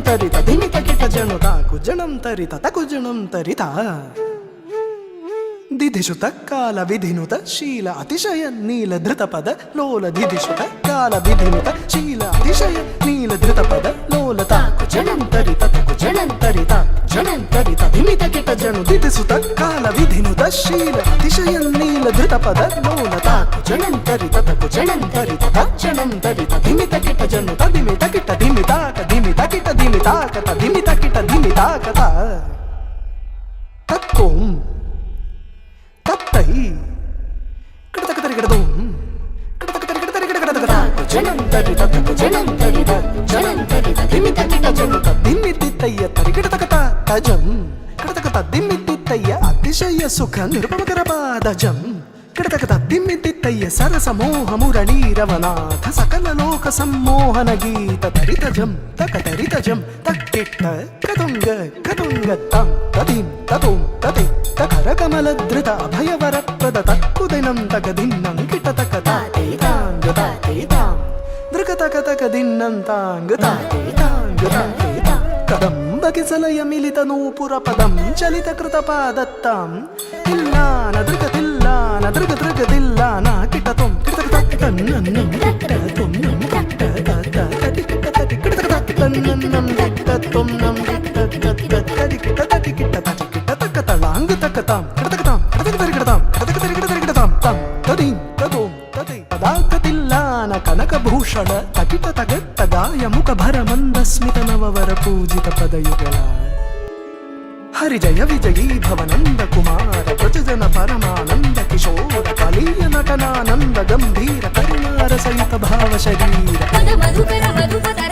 ತರಿತ ಧಿಮಿತ ಕಿಟ ಜನು ತಾಕು ಜಣಂ ತರಿತ ತಕು ಜಣಂ ತರಿತ ದಿಧಿಷುತ ಕಾಲ ವಿಧಿನುತ ಶೀಲ ಅತಿಶಯ ನೀಲ ಧೃತ ಪದ ಲೋಲ ದಿಧಿಷುತ ಕಾಲ ವಿಧಿನುತ ಶೀಲ ಅತಿಶಯ ನೀಲ ಧೃತ ಪದ ಲೋಲ ತಾಕು ಜಣಂ ತರಿತ ತಕು ಜಣಂ ತರಿತ ಜಣಂ ತರಿತ ಧಿಮಿತ ಕಿಟ ಜನು ದಿಧಿಸುತ ಕಾಲ ವಿಧಿನುತ ಶೀಲ ಅತಿಶಯ ನೀಲ ಧೃತ ಪದ ಲೋಲ ತಾಕು ಜಣಂ ತರಿತ ತಕು ಜಣಂ ತರಿತ ತಕ್ಷಣಂ ತರಿತ ಧಿಮಿತ ಕಿಟ ಜನು ತದಿಮಿತ ಕಿಟ ಧಿಮಿತಾಕ ಧಿಮಿತ ಕಿಟ ಧಿಮಿತಾಕ ತದಿಮಿತ ಕಿಟ ಧಿಮಿತಾಕ ತಕ್ಕೋಂ ತತ್ತೈ ಕಡತಕತರಿ ಕಡದೋಂ ಕಡತಕತರಿ ಕಡತರಿ ಕಡತಕತ ಜಣಂ ತರಿತ ತಕು ಜಣಂ ತರಿತ ಜಣಂ ತರಿತ ಧಿಮಿತ ಕಿಟ ಜನು ತದಿಮಿತಿತ್ತಯ್ಯ ತರಿ ಕಡತಕತ ತಜಂ ಕಡತಕತ ದಿಮ್ಮಿತಿತ್ತಯ್ಯ ಅತಿಶಯ ಸುಖ ನಿರುಪಮಕರ ಪಾದಜಂ ಕಡತಕತ ದಿಮ್ಮಿತಿತ್ತಯ್ಯ ಸರಸ ಮೋಹ ಮುರಳೀರವನಾಥ ಸಕಲ ಲೋಕ ಸಮ್ಮೋಹನ ಗೀತ ತರಿತಜಂ ತಕ ತರಿತಜಂ ತಕ್ಕಿಟ್ಟ ಕದುಂಗ ಕದುಂಗ ತಂ ತದಿಂ ತದುಂ ತದಿ ತಕರ ಕಮಲ ಧೃತ ಅಭಯವರ ಪ್ರದ ತಕ್ಕುದಿನಂ ತಕ ದಿನ್ನಂ ಕಿಟ ತಕ ತಾತೇತಾಂಗ ತಾತೇತಾಂ ದೃಕ ತಕ ತಕ ದಿನ್ನಂ ತಾಂಗ ತಾತೇತಾಂಗ ತಾತೇತಾಂ ಕದಂಬ ಕಿಸಲಯ ಮಿಲಿತ ನೂಪುರ ಪದಂ ಚಲಿತ ಕೃತ ಪಾದತ್ತಾಂ ತಿಲ್ಲಾನ ದೃಕ ತಿಲ್ಲಾನ ದೃಗ ದೃಗ ತಿಲ್ಲಾನ ಕಿಟ ತೊಂ ಕಿಟ ತಕ ತನ್ನನ್ನಂ ಕಿಟ ತೊಂ ನಂ ಕಿಟ ತತ ತಟಿ ಕಿಟ ತಟಿ ಕಿಟ ತಕ ತನ್ನನ್ನಂ ಕಿಟ ತೊಂ ನಂ ಕಿಟ ತತ ತಟಿ ಕಿಟ ತಟಿ ಕಿಟ ತಟಿ ಕಿಟ ತಕ ತಳಾಂಗ ತಕ ತಾಂ ಕಿಟ ತಕ ತಾಂ ಕಿಟ ತಕ ತರಿ ಕಿಟ ತಾಂ ಕಿಟ ತಕ ತರಿ ಕಿಟ ತರಿ ಕಿಟ ತಾಂ ತಾಂ ತದಿ ತದೋಂ ತದಿ ಪದಾಕ ತಿಲ್ಲಾನ ಕನಕ ಭೂಷಣ ತಕಿಟ ತಗ ತಗಾಯ ಮುಖ ಭರ ಮಂದ ಸ್ಮಿತ ನವವರ ಪೂಜಿತ ಪದಯುಗಳ ಹರಿಜಯ ವಿಜಯೀ ಭವನಂದ ಕುಮಾರ ಪ್ರಜಜನ ಪರಮಾನಂದ ಕಿಶೋರ ಕಲೀಯ ನಟನಾನಂದ ಗಂಭೀರ ಕರುಣಾರ ಸಹಿತ ಭಾವ ಶರೀರ ಪದ ಮಧುಕರ ಮಧುಪತರ